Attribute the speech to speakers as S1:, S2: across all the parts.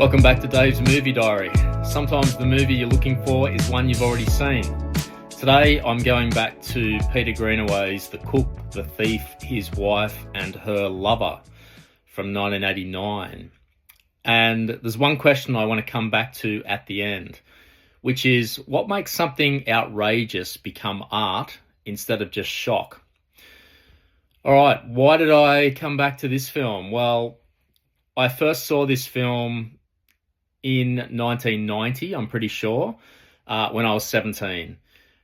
S1: Welcome back to Dave's Movie Diary. Sometimes the movie you're looking for is one you've already seen. Today I'm going back to Peter Greenaway's The Cook, the Thief, His Wife and Her Lover from 1989. And there's one question I want to come back to at the end, which is what makes something outrageous become art instead of just shock? All right, why did I come back to this film? Well, I first saw this film in 1990, I'm pretty sure, when I was 17.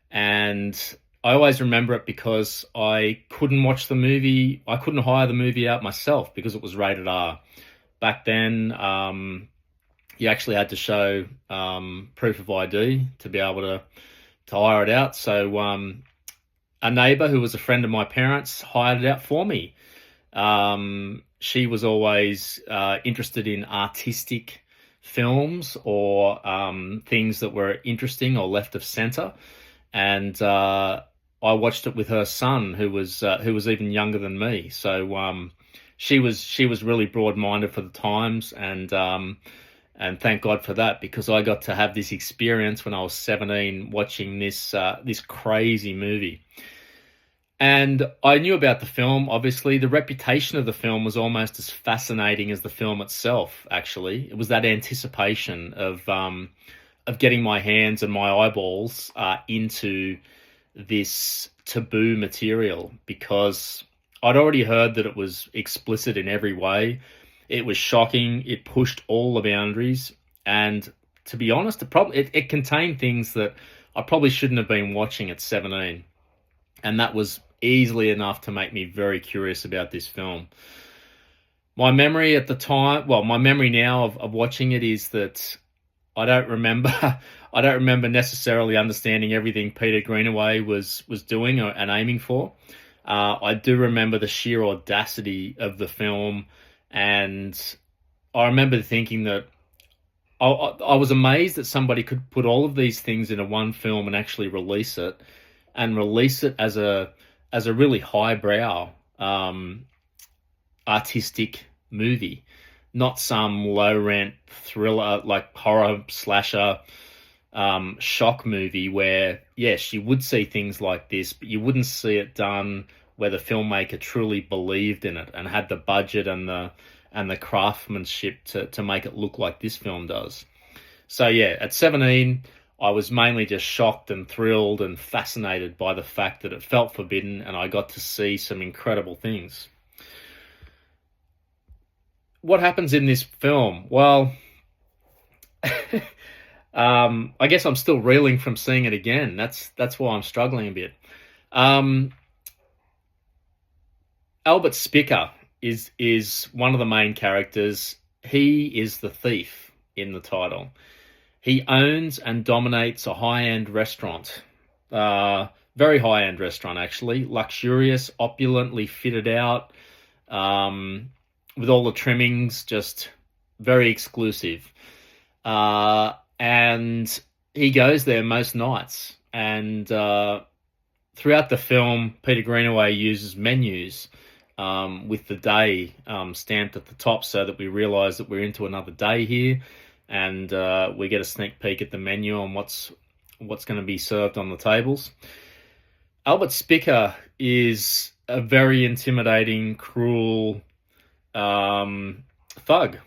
S1: And I always remember it because I couldn't watch the movie. I couldn't hire the movie out myself because it was rated R. Back then, you actually had to show proof of ID to be able to hire it out. So a neighbour who was a friend of my parents hired it out for me. She was always interested in artistic films or things that were interesting or left of centre, and I watched it with her son, who was even younger than me. So she was really broad-minded for the times, and thank God for that, because I got to have this experience when I was 17 watching this crazy movie. And I knew about the film, obviously. The reputation of the film was almost as fascinating as the film itself, actually. It was that anticipation of getting my hands and my eyeballs into this taboo material, because I'd already heard that it was explicit in every way. It was shocking. It pushed all the boundaries. And to be honest, it contained things that I probably shouldn't have been watching at 17. And that was easily enough to make me very curious about this film. My memory at the time, well, my memory now of watching it is that I don't remember necessarily understanding everything Peter Greenaway was doing and aiming for. I do remember the sheer audacity of the film, and I remember thinking that I was amazed that somebody could put all of these things into one film and actually release it as a really highbrow artistic movie, not some low rent thriller like horror slasher shock movie where, yes, you would see things like this, but you wouldn't see it done where the filmmaker truly believed in it and had the budget and the craftsmanship to make it look like this film does. So yeah, at 17, I was mainly just shocked and thrilled and fascinated by the fact that it felt forbidden, and I got to see some incredible things. What happens in this film? Well, I guess I'm still reeling from seeing it again. That's why I'm struggling a bit. Albert Spicker is one of the main characters. He is the thief in the title. He owns and dominates a high-end restaurant, very high-end restaurant actually, luxurious, opulently fitted out, with all the trimmings, just very exclusive. And he goes there most nights. And throughout the film, Peter Greenaway uses menus with the day stamped at the top so that we realise that we're into another day here. And we get a sneak peek at the menu on what's going to be served on the tables. Albert Spicker is a very intimidating, cruel thug.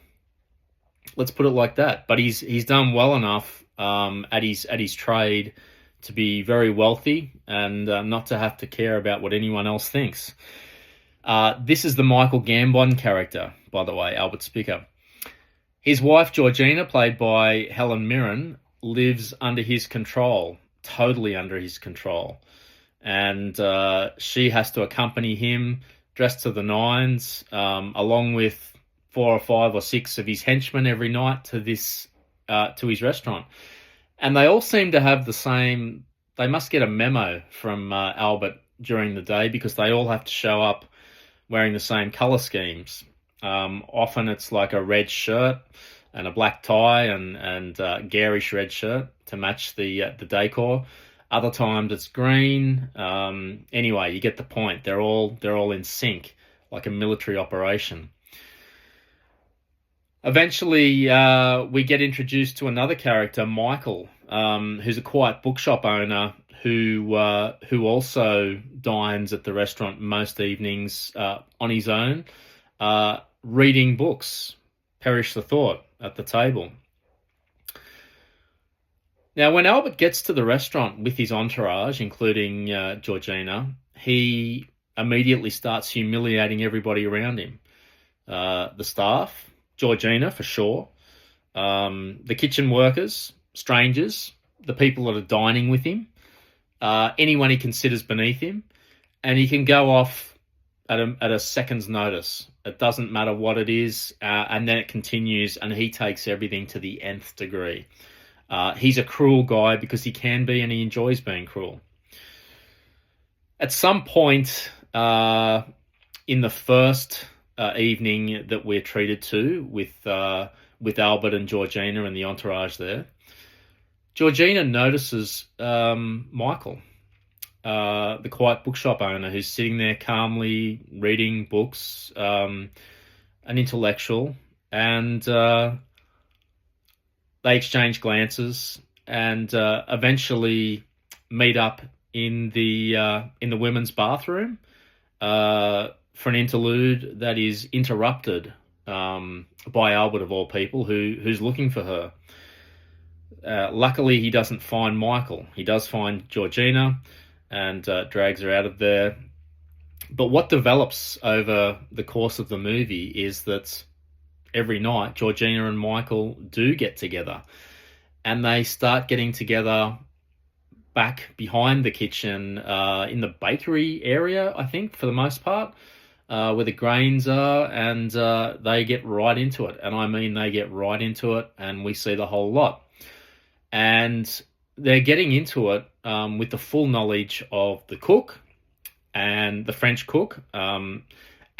S1: Let's put it like that. But he's done well enough at his trade to be very wealthy and not to have to care about what anyone else thinks. This is the Michael Gambon character, by the way, Albert Spicker. His wife, Georgina, played by Helen Mirren, lives under his control, totally under his control. And she has to accompany him, dressed to the nines, along with 4 or 5 or 6 of his henchmen every night to his restaurant. And they all seem to have the same... They must get a memo from Albert during the day, because they all have to show up wearing the same colour schemes. Often it's like a red shirt and a black tie and garish red shirt to match the decor. Other times it's green. Anyway, you get the point. They're all in sync, like a military operation. Eventually, we get introduced to another character, Michael, who's a quiet bookshop owner who also dines at the restaurant most evenings on his own, reading books. Perish the thought at the table. Now, when Albert gets to the restaurant with his entourage, including Georgina, he immediately starts humiliating everybody around him. The staff, Georgina for sure, the kitchen workers, strangers, the people that are dining with him, anyone he considers beneath him, and he can go off at a second's notice. It doesn't matter what it is, and then it continues, and he takes everything to the nth degree. He's a cruel guy because he can be, and he enjoys being cruel. At some point in the first evening that we're treated to with Albert and Georgina and the entourage there, Georgina notices Michael, the quiet bookshop owner, who's sitting there calmly reading books, an intellectual, and they exchange glances and eventually meet up in the women's bathroom for an interlude that is interrupted by Albert, of all people, who's looking for her. Luckily, he doesn't find Michael. He does find Georgina and drags her out of there. But what develops over the course of the movie is that every night, Georgina and Michael do get together, and they start getting together back behind the kitchen in the bakery area, I think, for the most part, where the grains are, and they get right into it. And I mean, they get right into it, and we see the whole lot. And they're getting into it with the full knowledge of the cook and the French cook,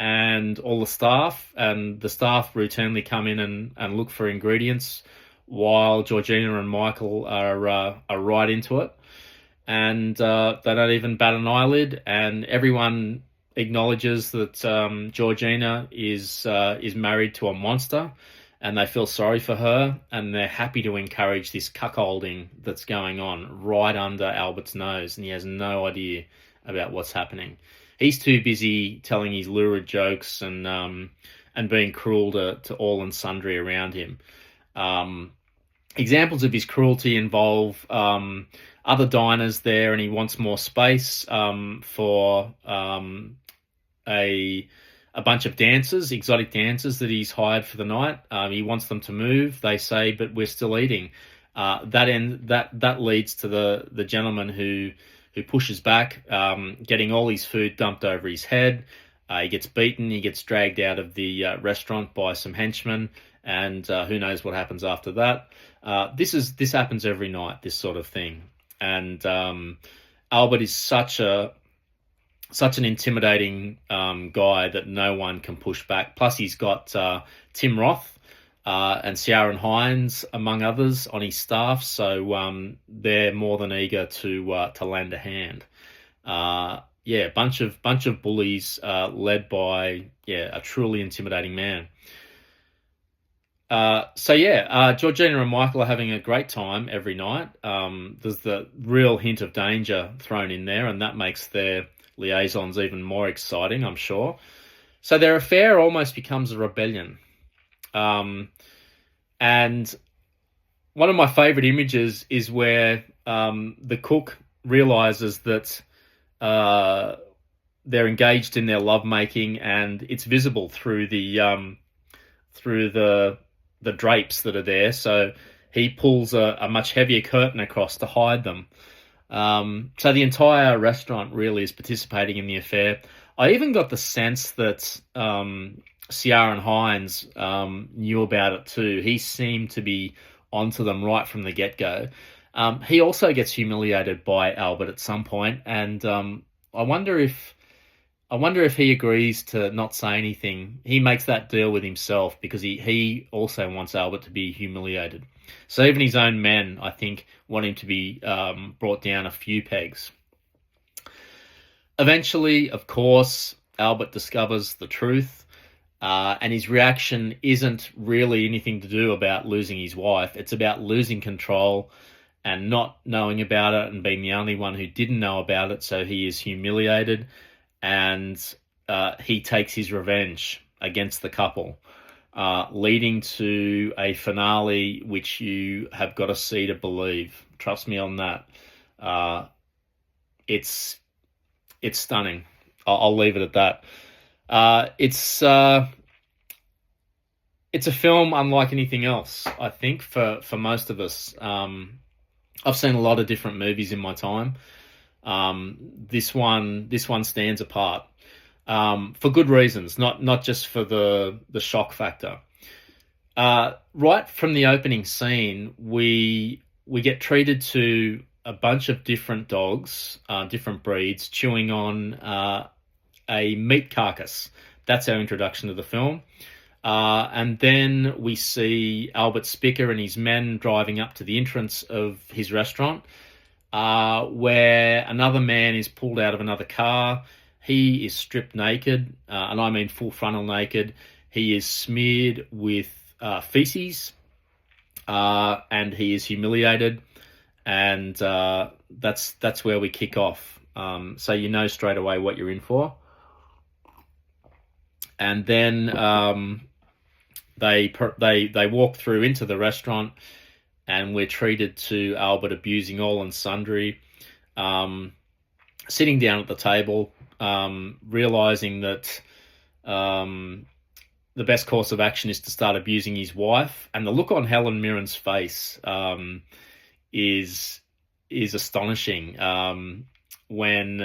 S1: and all the staff, and the staff routinely come in and look for ingredients while Georgina and Michael are right into it, and they don't even bat an eyelid, and everyone acknowledges that Georgina is married to a monster, and they feel sorry for her, and they're happy to encourage this cuckolding that's going on right under Albert's nose, and he has no idea about what's happening. He's too busy telling his lurid jokes and being cruel to all and sundry around him. Examples of his cruelty involve other diners there, and he wants more space for a bunch of dancers, exotic dancers that he's hired for the night. He wants them to move. They say, "But we're still eating." That leads to the gentleman who pushes back, getting all his food dumped over his head. He gets beaten. He gets dragged out of the restaurant by some henchmen, and who knows what happens after that. This happens every night, this sort of thing. And Albert is such an intimidating guy that no one can push back. Plus, he's got Tim Roth and Ciaran Hinds, among others, on his staff, so they're more than eager to lend a hand. Bunch of bullies led by a truly intimidating man. Georgina and Michael are having a great time every night. There's the real hint of danger thrown in there, and that makes their liaisons even more exciting, I'm sure. So their affair almost becomes a rebellion. And one of my favorite images is where the cook realizes that they're engaged in their lovemaking, and it's visible through the drapes that are there. So he pulls a much heavier curtain across to hide them. So the entire restaurant really is participating in the affair. I even got the sense that Ciaran Hinds knew about it too. He seemed to be onto them right from the get-go. He also gets humiliated by Albert at some point, and I wonder if he agrees to not say anything. He makes that deal with himself because he also wants Albert to be humiliated. So even his own men, I think, want him to be brought down a few pegs. Eventually, of course, Albert discovers the truth, and his reaction isn't really anything to do about losing his wife. It's about losing control and not knowing about it and being the only one who didn't know about it. So he is humiliated, and he takes his revenge against the couple, leading to a finale which you have got to see to believe. Trust me on that. It's stunning. I'll leave it at that. It's a film unlike anything else, I think, for most of us. I've seen a lot of different movies in my time. This one stands apart, for good reasons, not just for the shock factor. Right from the opening scene, we get treated to a bunch of different dogs, different breeds, chewing on a meat carcass. That's our introduction to the film. And then we see Albert Spicker and his men driving up to the entrance of his restaurant, where another man is pulled out of another car. He is stripped naked, and I mean full frontal naked. He is smeared with feces, and he is humiliated. And that's where we kick off. So you know straight away what you're in for. And then they walk through into the restaurant, and we're treated to Albert abusing all and sundry, sitting down at the table, realizing that the best course of action is to start abusing his wife. And the look on Helen Mirren's face is astonishing. When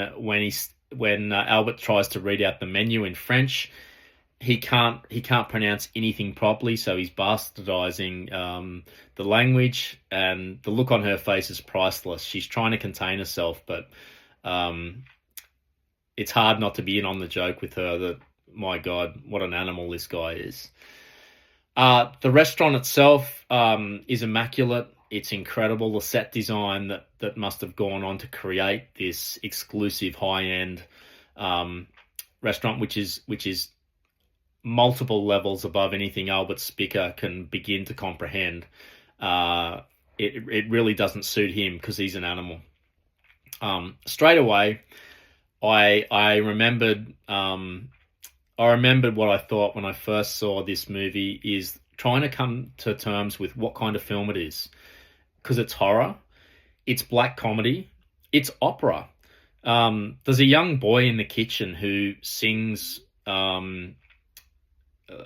S1: Albert tries to read out the menu in French, he can't pronounce anything properly, so he's bastardizing the language, and the look on her face is priceless. She's trying to contain herself, but it's hard not to be in on the joke with her that, my God, what an animal this guy is. The restaurant itself is immaculate. It's incredible. The set design that must have gone on to create this exclusive high-end restaurant, which is multiple levels above anything Albert Spicker can begin to comprehend. It really doesn't suit him because he's an animal. Straight away, I remembered what I thought when I first saw this movie is trying to come to terms with what kind of film it is, because it's horror, it's black comedy, it's opera. There's a young boy in the kitchen who sings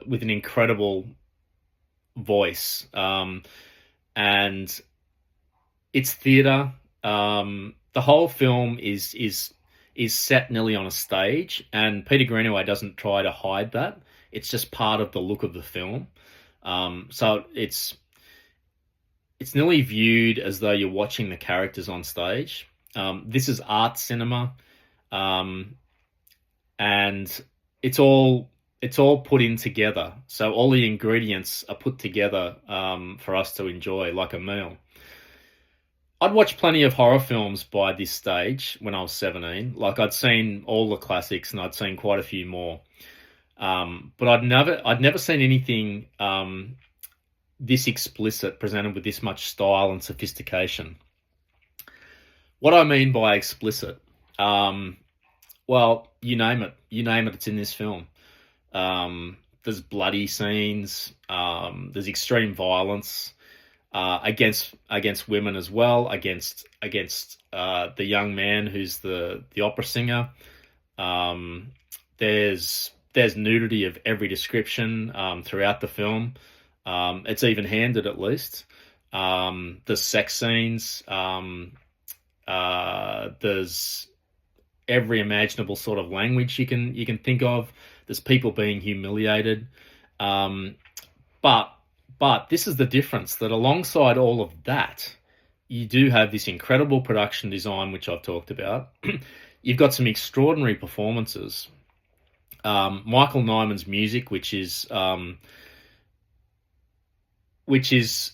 S1: with an incredible voice, and it's theatre. The whole film is set nearly on a stage, and Peter Greenaway doesn't try to hide that. It's just part of the look of the film. So it's nearly viewed as though you're watching the characters on stage. This is art cinema, and it's all put in together. So all the ingredients are put together for us to enjoy like a meal. I'd watched plenty of horror films by this stage when I was 17. Like, I'd seen all the classics, and I'd seen quite a few more. But I'd never seen anything this explicit, presented with this much style and sophistication. What I mean by explicit, well, you name it, it's in this film. There's bloody scenes, there's extreme violence, against women as well, against the young man who's the opera singer. There's nudity of every description throughout the film. It's even-handed, at least. There's sex scenes. There's every imaginable sort of language you can think of. There's people being humiliated. But this is the difference, that alongside all of that, you do have this incredible production design, which I've talked about. You've got some extraordinary performances. Michael Nyman's music, which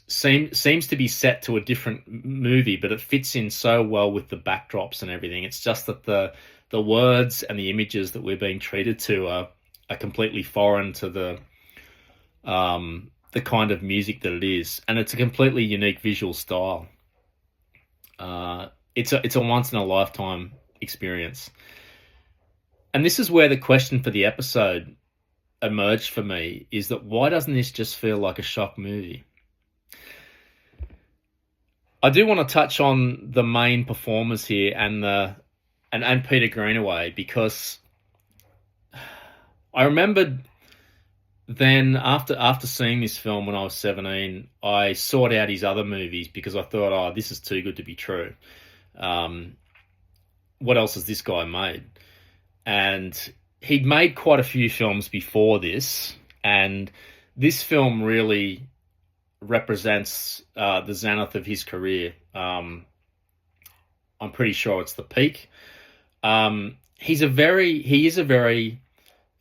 S1: seems to be set to a different movie, but it fits in so well with the backdrops and everything. It's just that the words and the images that we're being treated to are completely foreign to the kind of music that it is, and it's a completely unique visual style. It's a once in a lifetime experience, and this is where the question for the episode emerged for me: is that why doesn't this just feel like a shock movie? I do want to touch on the main performers here and Peter Greenaway, because I remembered then after seeing this film when I was 17, I sought out his other movies because I thought, oh, this is too good to be true. What else has this guy made? And he'd made quite a few films before this, and this film really represents the zenith of his career. I'm pretty sure it's the peak. He is a very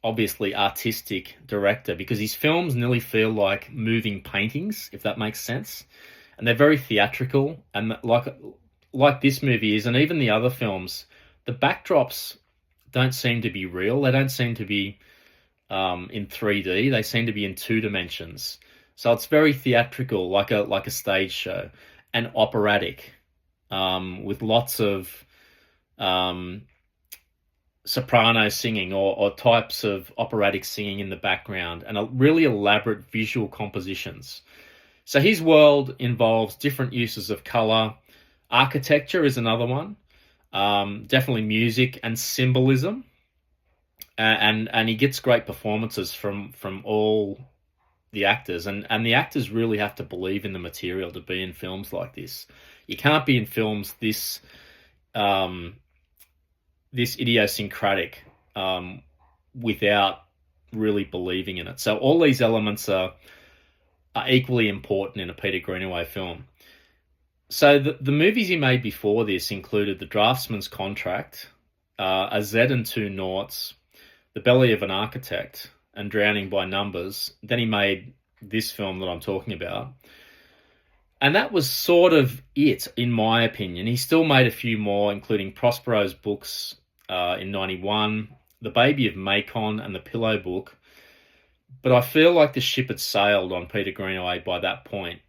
S1: obviously artistic director, because his films nearly feel like moving paintings, if that makes sense. And they're very theatrical, and like this movie is, and even the other films, the backdrops don't seem to be real. They don't seem to be in 3D. They seem to be in 2 dimensions. So it's very theatrical, like a stage show, and operatic, with lots of soprano singing or types of operatic singing in the background, and really elaborate visual compositions. So his world involves different uses of color. Architecture is another one. Definitely music and symbolism. And he gets great performances from all the actors. And the actors really have to believe in the material to be in films like this. You can't be in films this idiosyncratic without really believing in it. So all these elements are equally important in a Peter Greenaway film. So the movies he made before this included The Draftsman's Contract, A Z and Two Noughts, The Belly of an Architect, and Drowning by Numbers. Then he made this film that I'm talking about. And that was sort of it, in my opinion. He still made a few more, including Prospero's Books in 91, The Baby of Macon, and The Pillow Book. But I feel like the ship had sailed on Peter Greenaway by that point.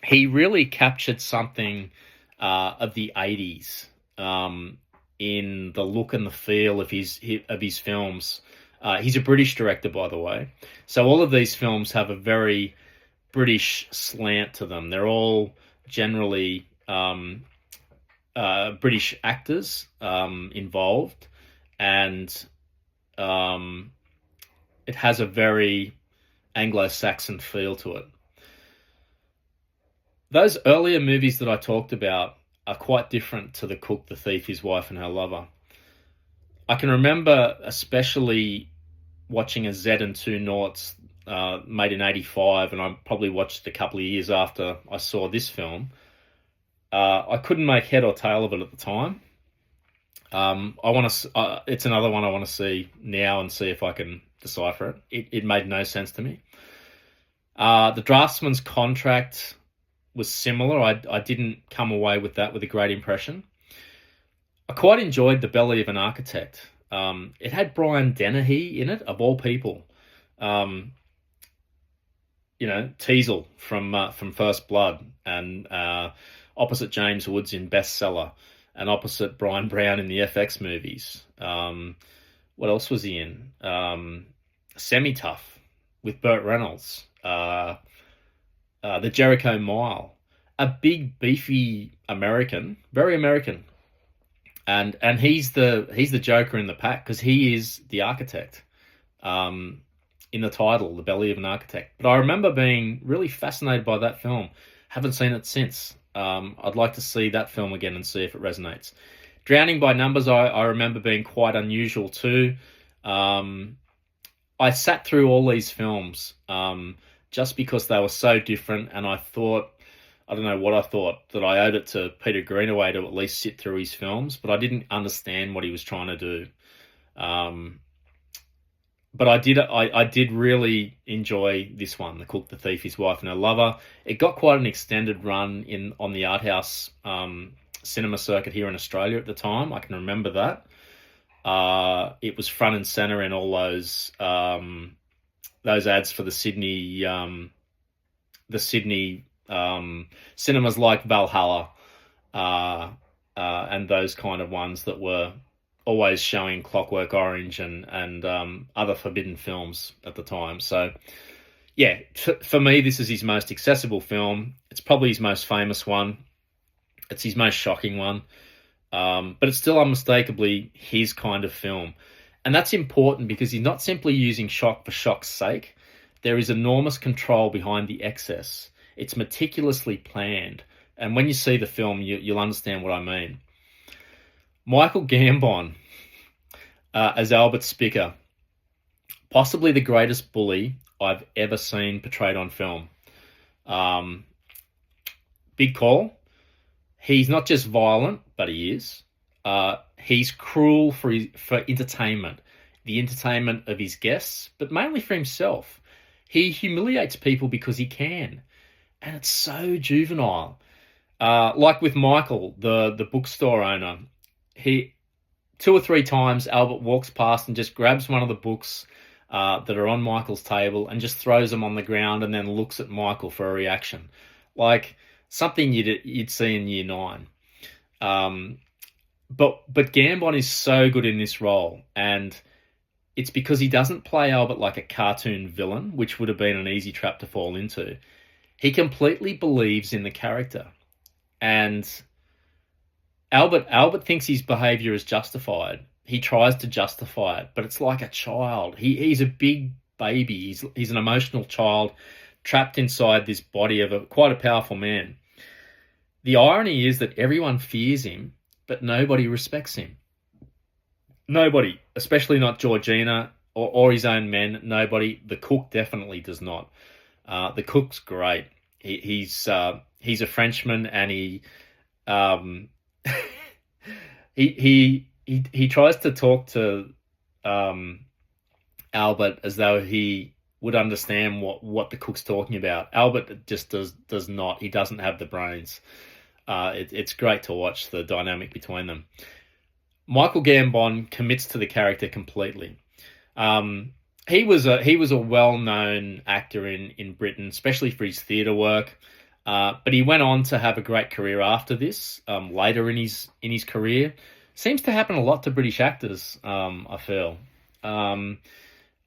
S1: He really captured something of the 80s in the look and the feel of his films. He's a British director, by the way. So all of these films have a very British slant to them. They're all generally British actors involved, and it has a very Anglo-Saxon feel to it. Those earlier movies that I talked about are quite different to The Cook, the Thief, his wife, and her lover. I can remember especially watching A Z and Two Noughts, made in 85, and I probably watched it a couple of years after I saw this film. I couldn't make head or tail of it at the time. It's another one I want to see now and see if I can decipher it. It made no sense to me. The Draftsman's Contract was similar. I didn't come away with that with a great impression. I quite enjoyed The Belly of an Architect. It had Brian Dennehy in it, of all people. Teasel from First Blood, and opposite James Woods in Bestseller, and opposite Brian Brown in the FX movies. What else was he in? Semi-Tough with Burt Reynolds. The Jericho Mile. A big, beefy American, very American. And he's the Joker in the pack, because he is the architect. In the title, The Belly of an Architect. But I remember being really fascinated by that film. Haven't seen it since. I'd like to see that film again and see if it resonates. Drowning by Numbers, I remember being quite unusual too. I sat through all these films just because they were so different, and I thought, I don't know what I thought, that I owed it to Peter Greenaway to at least sit through his films, but I didn't understand what he was trying to do. But I did really enjoy this one, The Cook, the Thief, his wife, and her lover. It got quite an extended run on the art house cinema circuit here in Australia at the time. I can remember that. It was front and center in all those ads for the Sydney cinemas like Valhalla, and those kind of ones that were always showing Clockwork Orange and other forbidden films at the time. So yeah, for me, this is his most accessible film. It's probably his most famous one. It's his most shocking one. But it's still unmistakably his kind of film. And that's important because he's not simply using shock for shock's sake. There is enormous control behind the excess. It's meticulously planned. And when you see the film, you'll understand what I mean. Michael Gambon as Albert Spicker, possibly the greatest bully I've ever seen portrayed on film. Big call. He's not just violent, but he is. He's cruel for entertainment, the entertainment of his guests, but mainly for himself. He humiliates people because he can, and it's so juvenile. Like with Michael, the bookstore owner, he 2 or 3 times Albert walks past and just grabs one of the books that are on Michael's table and just throws them on the ground and then looks at Michael for a reaction, like something you'd see in Year 9. But Gambon is so good in this role, and it's because he doesn't play Albert like a cartoon villain, which would have been an easy trap to fall into. He completely believes in the character, and Albert thinks his behaviour is justified. He tries to justify it, but it's like a child. He's a big baby. He's an emotional child trapped inside this body of quite a powerful man. The irony is that everyone fears him, but nobody respects him. Nobody, especially not Georgina or his own men. Nobody. The cook definitely does not. The cook's great. He's a Frenchman, and he tries to talk to Albert as though he would understand what the cook's talking about. Albert just does not. He doesn't have the brains. It's great to watch the dynamic between them. Michael Gambon commits to the character completely. He was a well-known actor in Britain, especially for his theatre work. But he went on to have a great career after this. Later in his career, seems to happen a lot to British actors. I feel.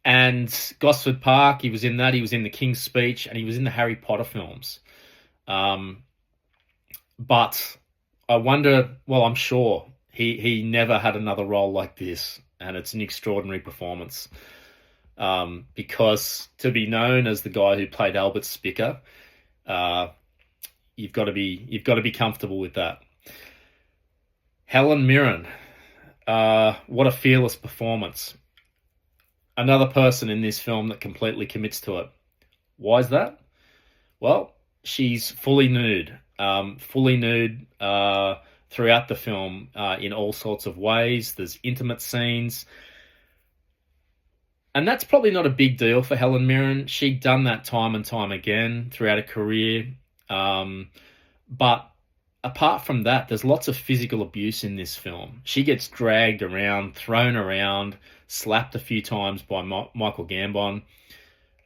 S1: And Gosford Park, he was in that. He was in The King's Speech, and he was in the Harry Potter films. But I wonder. Well, I'm sure he never had another role like this, and it's an extraordinary performance. Because to be known as the guy who played Albert Spicker, you've got to be comfortable with that. Helen Mirren, what a fearless performance. Another person in this film that completely commits to it. Why is that? Well, she's fully nude throughout the film in all sorts of ways. There's intimate scenes. And that's probably not a big deal for Helen Mirren. She'd done that time and time again throughout her career. But apart from that, there's lots of physical abuse in this film. She gets dragged around, thrown around, slapped a few times by Michael Gambon.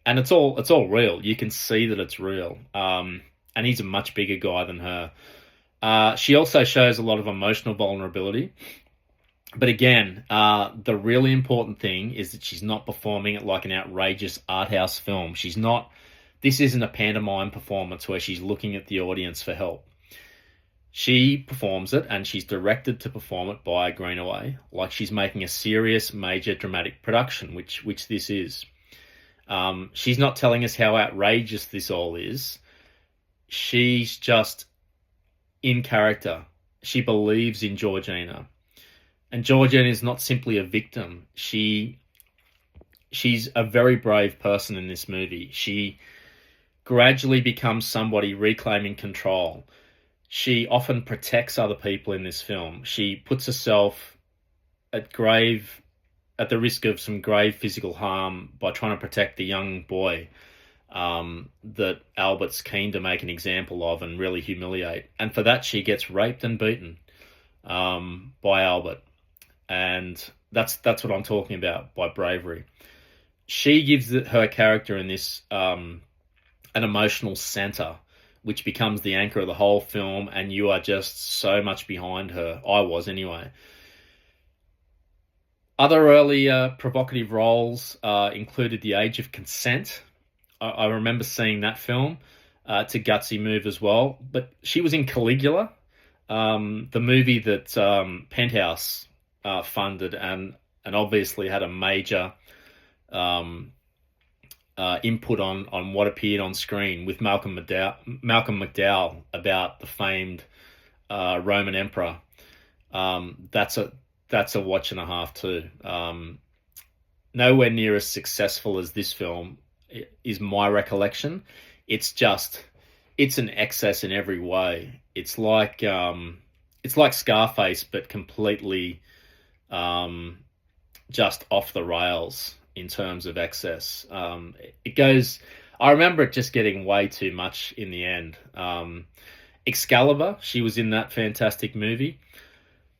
S1: And it's all real. You can see that it's real. And he's a much bigger guy than her. She also shows a lot of emotional vulnerability. But again, the really important thing is that she's not performing it like an outrageous art house film. This isn't a pantomime performance where she's looking at the audience for help. She performs it, and she's directed to perform it by Greenaway, like she's making a serious, major dramatic production, which this is. She's not telling us how outrageous this all is. She's just in character. She believes in Georgina. And Georgina is not simply a victim. She's a very brave person in this movie. She gradually becomes somebody reclaiming control. She often protects other people in this film. She puts herself at the risk of some grave physical harm by trying to protect the young boy that Albert's keen to make an example of and really humiliate. And for that, she gets raped and beaten by Albert. and that's what I'm talking about by bravery. She gives her character in this an emotional center, which becomes the anchor of the whole film, and you are just so much behind her. I was anyway. Other earlier provocative roles included The Age of Consent. I remember seeing that film. It's a gutsy move as well. But she was in Caligula, the movie that Penthouse funded, and obviously had a major input on what appeared on screen with Malcolm McDowell about the famed Roman emperor. That's a watch and a half too. Nowhere near as successful as this film is my recollection. It's an excess in every way. It's like Scarface, but completely just off the rails in terms of excess. I remember it just getting way too much in the end. Excalibur, she was in that fantastic movie.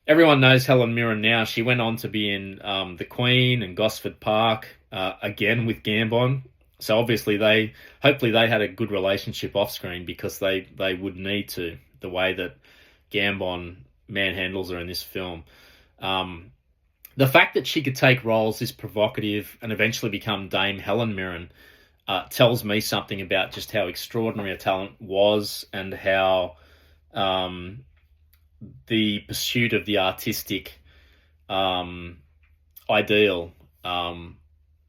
S1: Everyone knows Helen Mirren now. She went on to be in The Queen and Gosford Park, again with Gambon. So obviously hopefully they had a good relationship off screen, because they would need to, the way that Gambon manhandles her in this film. The fact that she could take roles this provocative and eventually become Dame Helen Mirren tells me something about just how extraordinary a talent was, and how the pursuit of the artistic ideal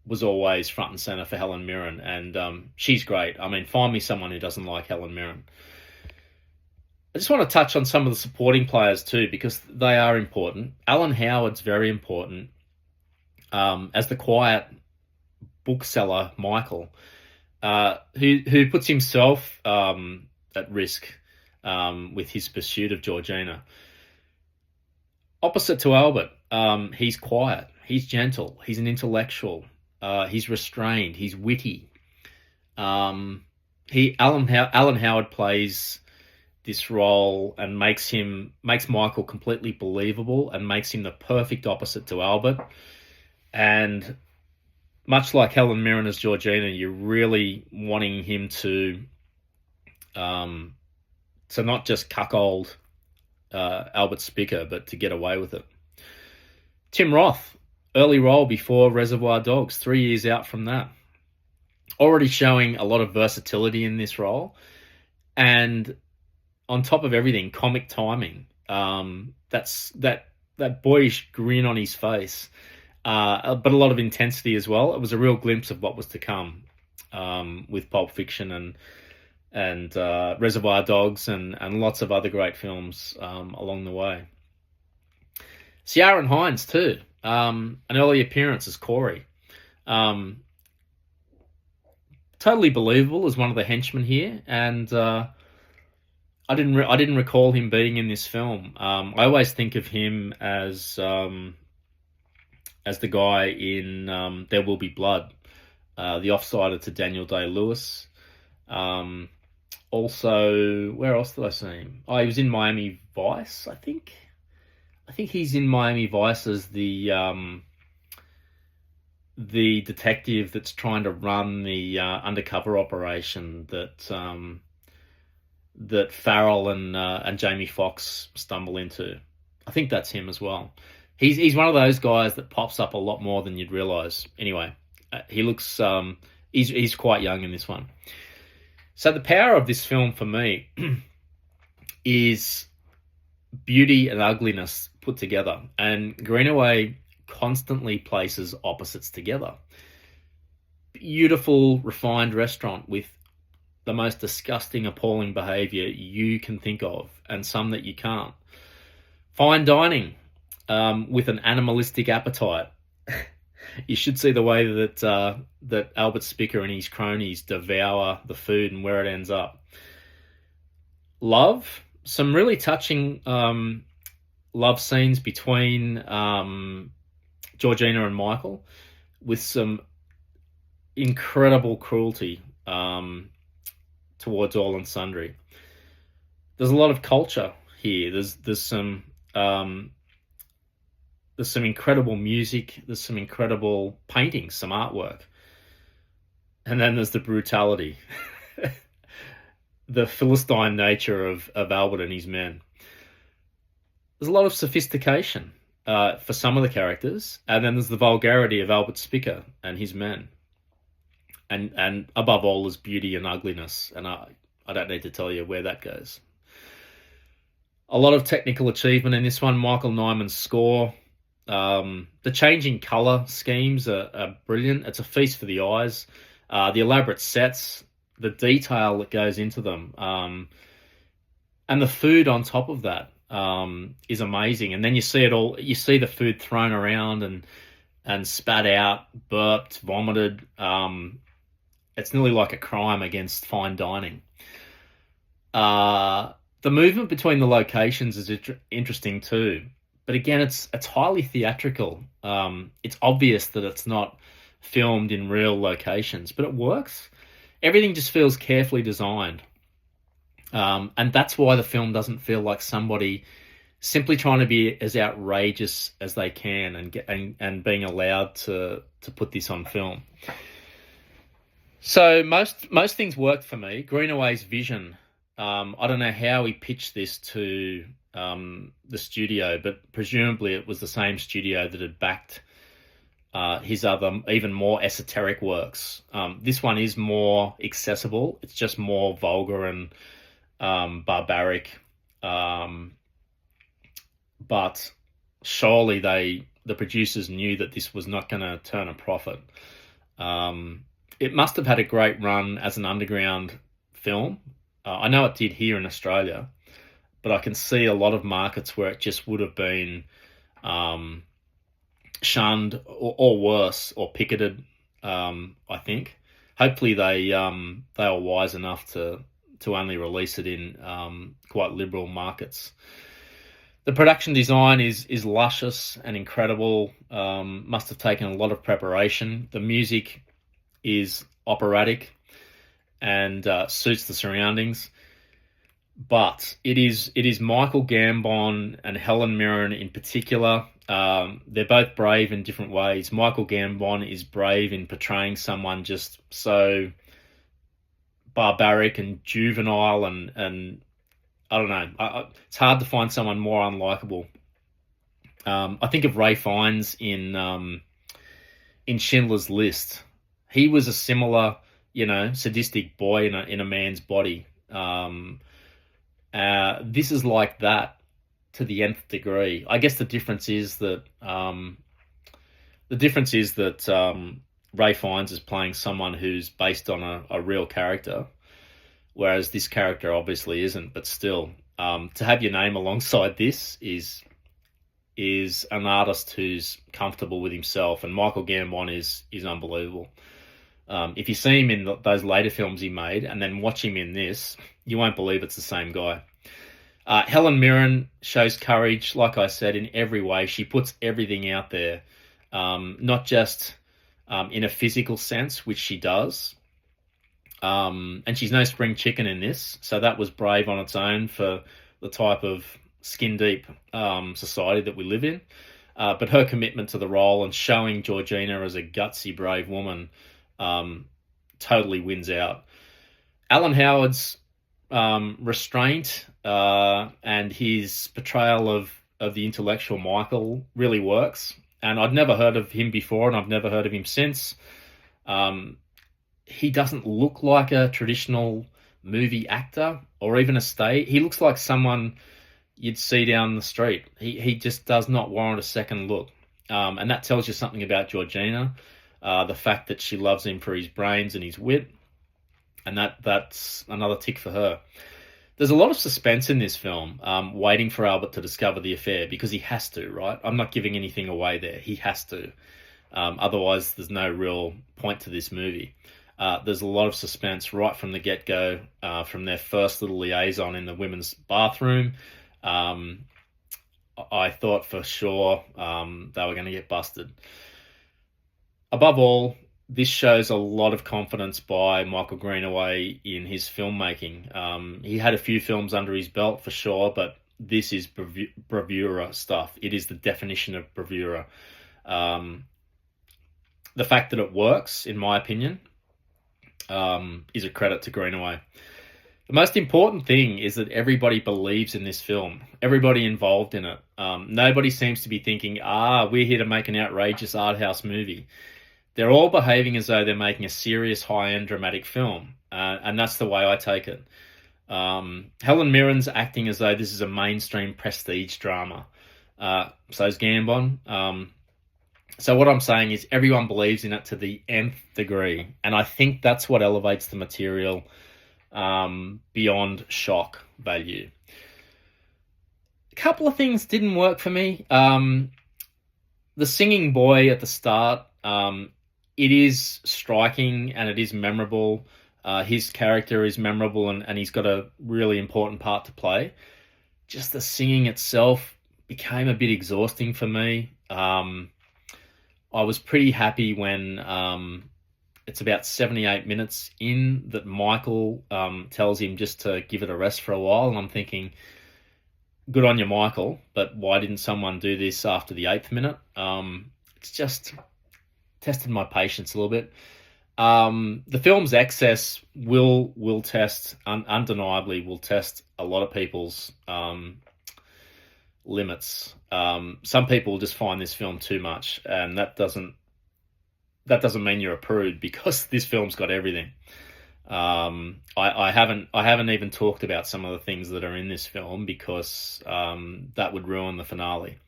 S1: was always front and center for Helen Mirren, and she's great. I mean, find me someone who doesn't like Helen Mirren. I just want to touch on some of the supporting players too, because they are important. Alan Howard's very important as the quiet bookseller Michael, who puts himself at risk with his pursuit of Georgina. Opposite to Albert, he's quiet, he's gentle, he's an intellectual, he's restrained, he's witty. Alan Howard plays this role and makes Michael completely believable, and makes him the perfect opposite to Albert. And much like Helen Mirren as Georgina, you're really wanting him to not just cuckold Albert Spicker, but to get away with it. Tim Roth, early role before Reservoir Dogs, 3 years out from that. Already showing a lot of versatility in this role. And on top of everything, comic timing. That boyish grin on his face, but a lot of intensity as well. It was a real glimpse of what was to come with Pulp Fiction and Reservoir Dogs and lots of other great films along the way. Ciarán Hinds too, an early appearance as Corey. Totally believable as one of the henchmen here, and I didn't recall him being in this film. I always think of him as the guy in There Will Be Blood, the offsider to Daniel Day-Lewis. Also, where else did I see him? Oh, he was in Miami Vice, I think. I think he's in Miami Vice as the detective that's trying to run the undercover operation that Farrell and Jamie Foxx stumble into. I think that's him as well. He's one of those guys that pops up a lot more than you'd realise. Anyway, he looks he's quite young in this one. So the power of this film for me is beauty and ugliness put together, and Greenaway constantly places opposites together. Beautiful, refined restaurant with the most disgusting, appalling behaviour you can think of, and some that you can't. Fine dining with an animalistic appetite. You should see the way that Albert Spicker and his cronies devour the food and where it ends up. Love, some really touching love scenes between Georgina and Michael, with some incredible cruelty towards all and sundry. There's a lot of culture here. There's some There's some incredible music. There's some incredible paintings, some artwork. And then there's the brutality, the Philistine nature of Albert and his men. There's a lot of sophistication for some of the characters, and then there's the vulgarity of Albert Spicker and his men. And above all, there's beauty and ugliness, and I don't need to tell you where that goes. A lot of technical achievement in this one. Michael Nyman's score. The changing colour schemes are brilliant. It's a feast for the eyes. The elaborate sets, the detail that goes into them, and the food on top of that is amazing. And then you see it all. You see the food thrown around and spat out, burped, vomited. It's nearly like a crime against fine dining. The movement between the locations is interesting too, but again, it's highly theatrical. It's obvious that it's not filmed in real locations, but it works. Everything just feels carefully designed, and that's why the film doesn't feel like somebody simply trying to be as outrageous as they can and being allowed to put this on film. So most things worked for me. Greenaway's vision. I don't know how he pitched this to the studio, but presumably it was the same studio that had backed his other, even more esoteric works. This one is more accessible. It's just more vulgar and barbaric. But surely the producers knew that this was not going to turn a profit. It must have had a great run as an underground film. I know it did here in Australia, but I can see a lot of markets where it just would have been shunned or worse, or picketed. I think. Hopefully they are wise enough to only release it in quite liberal markets. The production design is luscious and incredible. Must have taken a lot of preparation. The music is operatic and suits the surroundings. But it is Michael Gambon and Helen Mirren in particular. They're both brave in different ways. Michael Gambon is brave in portraying someone just so barbaric and juvenile, and I don't know. It's hard to find someone more unlikable. I think of Ray Fiennes in Schindler's List. He was a similar, sadistic boy in a man's body. This is like that to the nth degree. I guess the difference is that Ray Fiennes is playing someone who's based on a real character, whereas this character obviously isn't. But still, to have your name alongside this is an artist who's comfortable with himself, and Michael Gambon is unbelievable. If you see him in those later films he made and then watch him in this, you won't believe it's the same guy. Helen Mirren shows courage, like I said, in every way. She puts everything out there, not just in a physical sense, which she does. And she's no spring chicken in this, so that was brave on its own for the type of skin-deep society that we live in. But her commitment to the role and showing Georgina as a gutsy, brave woman totally wins out. Alan Howard's restraint and his portrayal of the intellectual Michael really works. And I'd never heard of him before, and I've never heard of him since. He doesn't look like a traditional movie actor or even a stage. He looks like someone you'd see down the street. He just does not warrant a second look. And that tells you something about Georgina. The fact that she loves him for his brains and his wit, and that's another tick for her. There's a lot of suspense in this film, waiting for Albert to discover the affair, because he has to, right? I'm not giving anything away there. He has to. Otherwise, there's no real point to this movie. There's a lot of suspense right from the get-go, from their first little liaison in the women's bathroom. I thought for sure they were going to get busted. Above all, this shows a lot of confidence by Michael Greenaway in his filmmaking. He had a few films under his belt for sure, but this is bravura stuff. It is the definition of bravura. The fact that it works, in my opinion, is a credit to Greenaway. The most important thing is that everybody believes in this film. Everybody involved in it. Nobody seems to be thinking, we're here to make an outrageous art house movie. They're all behaving as though they're making a serious, high-end dramatic film. And that's the way I take it. Helen Mirren's acting as though this is a mainstream prestige drama. So is Gambon. So what I'm saying is everyone believes in it to the nth degree. And I think that's what elevates the material beyond shock value. A couple of things didn't work for me. The singing boy at the start, it is striking and it is memorable. His character is memorable and he's got a really important part to play. Just the singing itself became a bit exhausting for me. I was pretty happy when it's about 78 minutes in that Michael tells him just to give it a rest for a while. And I'm thinking, good on you, Michael, but why didn't someone do this after the 8th minute? It's just tested my patience a little bit. The film's excess will test, undeniably will test a lot of people's limits. Some people just find this film too much, and that doesn't mean you're a prude, because this film's got everything. I haven't even talked about some of the things that are in this film, because that would ruin the finale.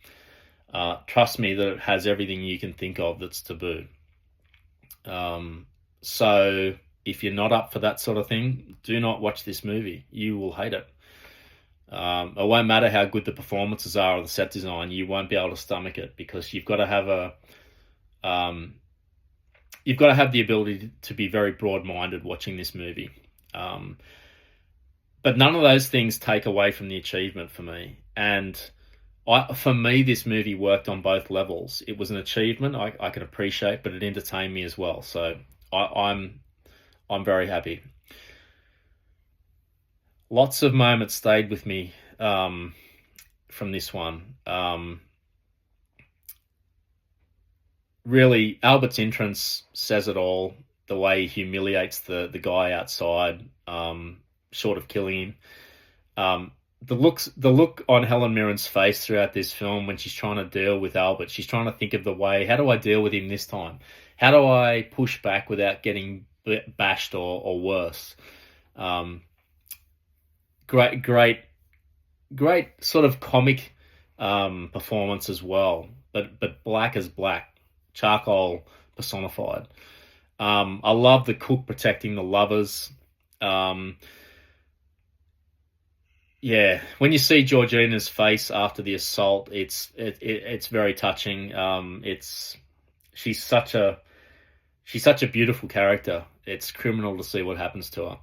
S1: Trust me that it has everything you can think of that's taboo. So if you're not up for that sort of thing, do not watch this movie. You will hate it. It won't matter how good the performances are or the set design, you won't be able to stomach it, because you've got to have the ability to be very broad-minded watching this movie. But none of those things take away from the achievement for me. And for me, this movie worked on both levels. It was an achievement I can appreciate, but it entertained me as well. So I'm very happy. Lots of moments stayed with me from this one. Really, Albert's entrance says it all. The way he humiliates the guy outside, short of killing him. The look on Helen Mirren's face throughout this film when she's trying to deal with Albert, she's trying to think of the way, how do I deal with him this time? How do I push back without getting bashed or worse? Great sort of comic performance as well, but black as black, charcoal personified. I love the cook protecting the lovers. Yeah, when you see Georgina's face after the assault, it's very touching. She's such a beautiful character. It's criminal to see what happens to her.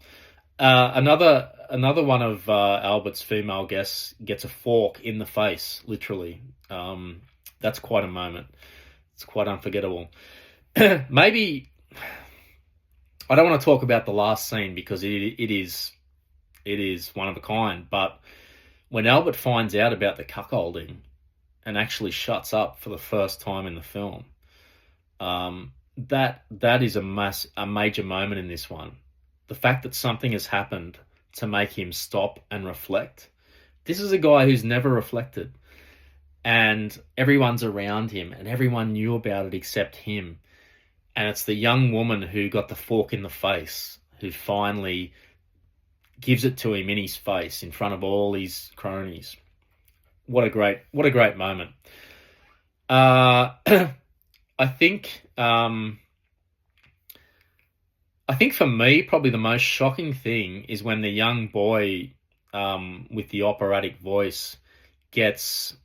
S1: Another one of Albert's female guests gets a fork in the face, literally. That's quite a moment. It's quite unforgettable. Maybe I don't want to talk about the last scene, because it is one of a kind. But when Albert finds out about the cuckolding and actually shuts up for the first time in the film, that is a major moment in this one. The fact that something has happened to make him stop and reflect. This is a guy who's never reflected, and everyone's around him and everyone knew about it except him. And it's the young woman who got the fork in the face who finally gives it to him in his face in front of all his cronies. What a great moment. I think for me, probably the most shocking thing is when the young boy with the operatic voice gets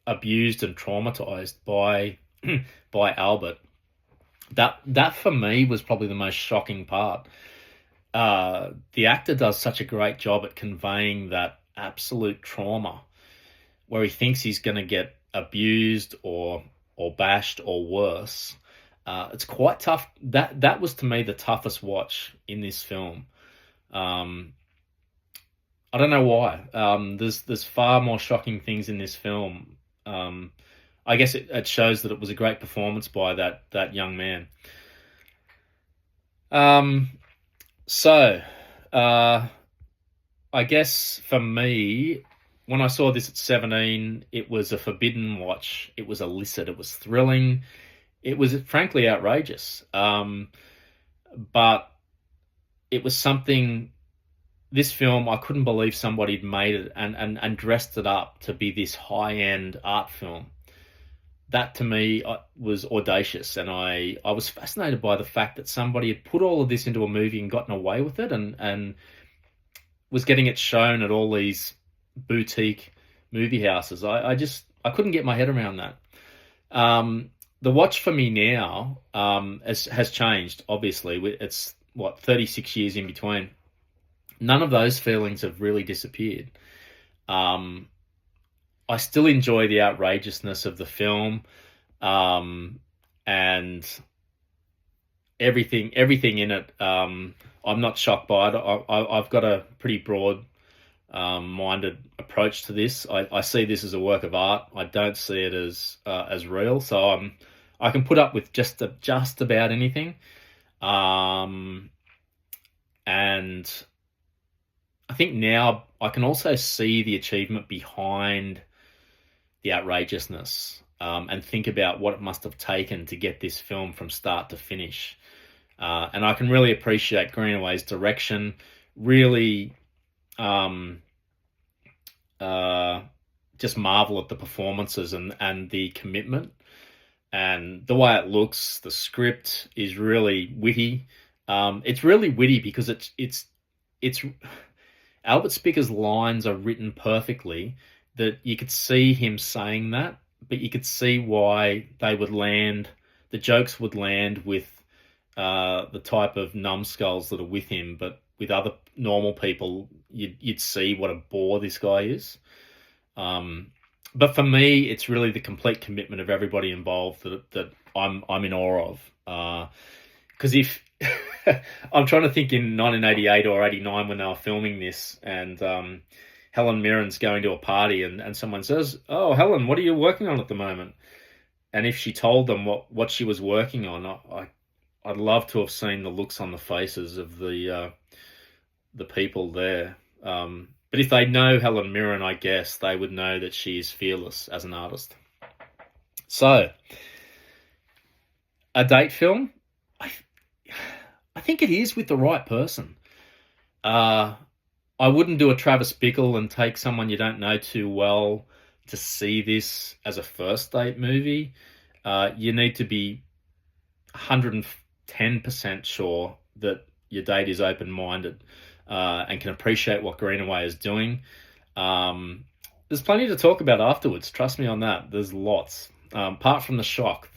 S1: abused and traumatized by Albert. That for me was probably the most shocking part. The actor does such a great job at conveying that absolute trauma, where he thinks he's going to get abused or bashed or worse. It's quite tough. That was to me the toughest watch in this film. I don't know why. There's far more shocking things in this film. I guess it shows that it was a great performance by that young man. Um, so, uh, I guess for me, when I saw this at 17, it was a forbidden watch. It was illicit. It was thrilling. It was frankly outrageous. But it was something. This film, I couldn't believe somebody had made it and dressed it up to be this high end art film. That to me was audacious, and I was fascinated by the fact that somebody had put all of this into a movie and gotten away with it, and was getting it shown at all these boutique movie houses. I couldn't get my head around that. The watch for me now has changed. Obviously, it's what 36 years in between. None of those feelings have really disappeared. Um, I still enjoy the outrageousness of the film, and everything in it. I'm not shocked by it. I've got a pretty broad minded approach to this. I see this as a work of art. I don't see it as real. So I can put up with just about anything. And I think now I can also see the achievement behind the outrageousness, and think about what it must have taken to get this film from start to finish. And I can really appreciate Greenaway's direction. Really, um, just marvel at the performances and the commitment and the way it looks. The script is really witty. It's really witty because it's Albert Spicker's lines are written perfectly, that you could see him saying that, but you could see why they would land, the jokes would land with the type of numbskulls that are with him, but with other normal people, you'd see what a bore this guy is. But for me, it's really the complete commitment of everybody involved that I'm in awe of. Because if I'm trying to think in 1988 or 89 when they were filming this, and Helen Mirren's going to a party, and someone says, "Oh, Helen, what are you working on at the moment?" And if she told them what she was working on, I'd love to have seen the looks on the faces of the people there. But if they know Helen Mirren, I guess they would know that she is fearless as an artist. So, a date film, I think it is with the right person. I wouldn't do a Travis Bickle and take someone you don't know too well to see this as a first date movie. You need to be 110% sure that your date is open-minded and can appreciate what Greenaway is doing. There's plenty to talk about afterwards. Trust me on that. There's lots. Apart from the shock,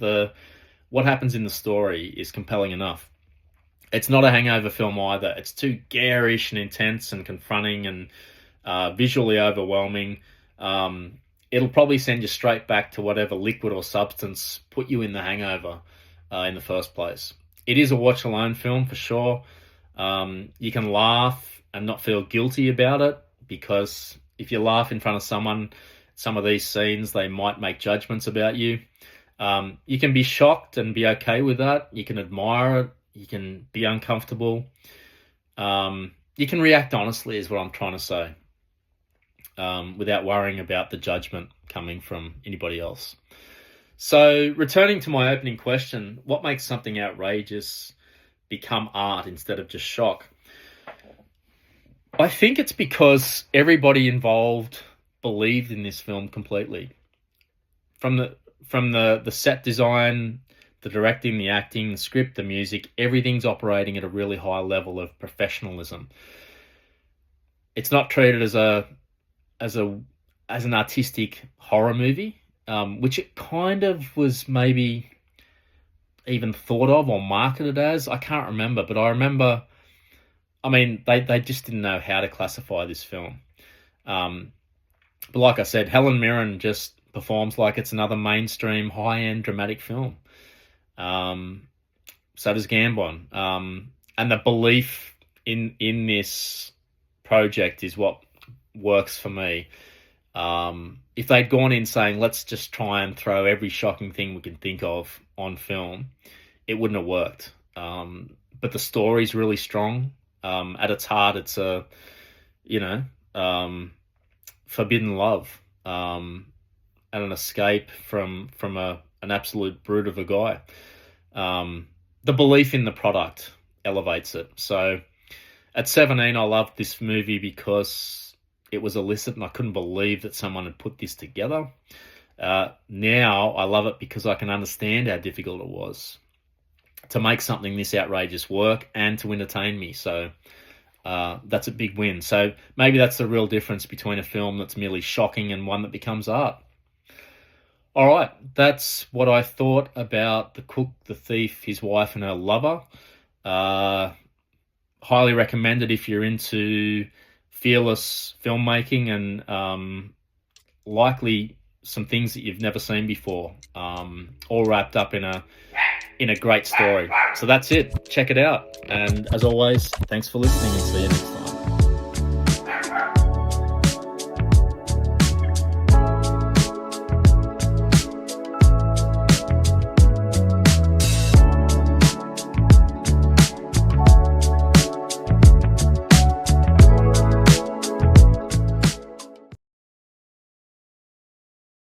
S1: what happens in the story is compelling enough. It's not a hangover film either. It's too garish and intense and confronting and visually overwhelming. It'll probably send you straight back to whatever liquid or substance put you in the hangover in the first place. It is a watch-alone film for sure. You can laugh and not feel guilty about it, because if you laugh in front of someone, some of these scenes, they might make judgments about you. You can be shocked and be okay with that. You can admire it. You can be uncomfortable. You can react honestly, is what I'm trying to say, without worrying about the judgment coming from anybody else. So, returning to my opening question, what makes something outrageous become art instead of just shock? I think it's because everybody involved believed in this film completely. From the set design, the directing, the acting, the script, the music, everything's operating at a really high level of professionalism. It's not treated as an artistic horror movie, which it kind of was maybe even thought of or marketed as. I can't remember, but I remember, I mean, they just didn't know how to classify this film. But like I said, Helen Mirren just performs like it's another mainstream, high-end dramatic film. So does Gambon. And the belief in this project is what works for me. If they'd gone in saying, let's just try and throw every shocking thing we can think of on film, it wouldn't have worked. But the story's really strong. At its heart, it's a, forbidden love, and an escape from an absolute brute of a guy. The belief in the product elevates it. So at 17, I loved this movie because it was illicit and I couldn't believe that someone had put this together. Now I love it because I can understand how difficult it was to make something this outrageous work and to entertain me. So that's a big win. So maybe that's the real difference between a film that's merely shocking and one that becomes art. All right, that's what I thought about The Cook, the Thief, His Wife and Her Lover. Highly recommended if you're into fearless filmmaking and likely some things that you've never seen before, all wrapped up in a great story. So that's it. Check it out. And as always, thanks for listening and see you next time.